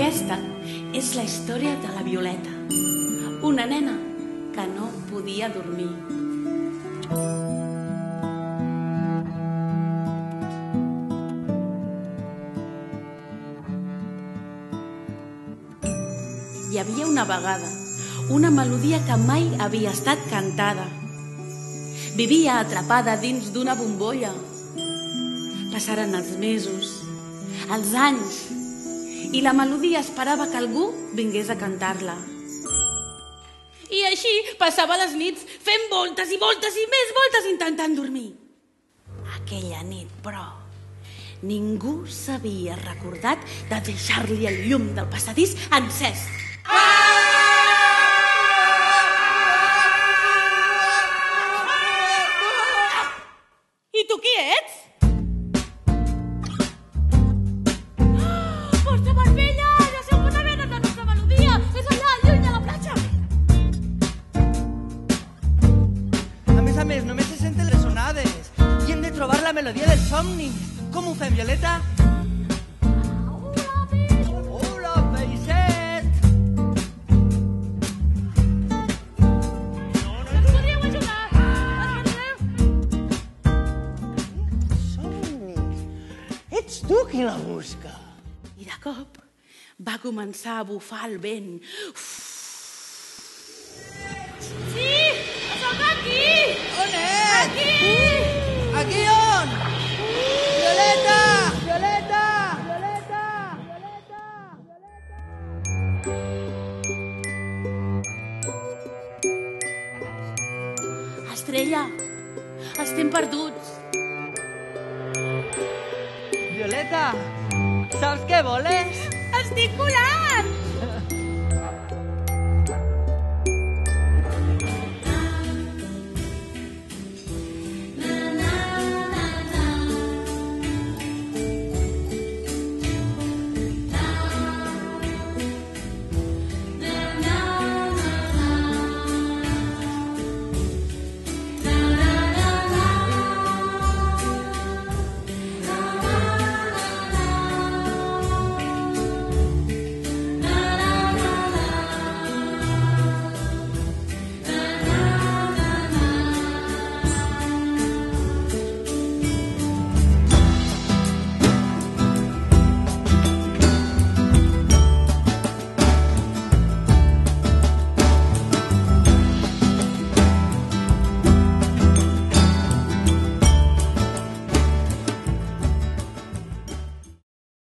Aquesta és la història de la Violeta, una nena que no podia dormir. Hi havia una vegada una melodia que mai havia estat cantada. Vivia atrapada dins d'una bombolla. Passaren els mesos, els anys, i la melodia esperava que algú vingués a cantar-la. I així passava les nits fent voltes i voltes i més voltes intentant dormir. Aquella nit, però, ningú s'havia recordat de deixar-li el llum del passadís encès. I tu qui ets? Vostra Marbella! Ja sé on venes la nostra melodia! És allà, lluny a la platja! A més, només se senten les onades i hem de trobar la melodia dels somnis. Com ho fem, Violeta? Hola, peixet! Ens podríeu ajudar? Somnis! Ets tu qui la busca. I de cop va començar a bufar el vent. Sí! Som aquí! On ets? Aquí! Aquí on? Violeta! Violeta! Violeta! Estrella, estem perduts. Violeta, saps què voles? Estic volant!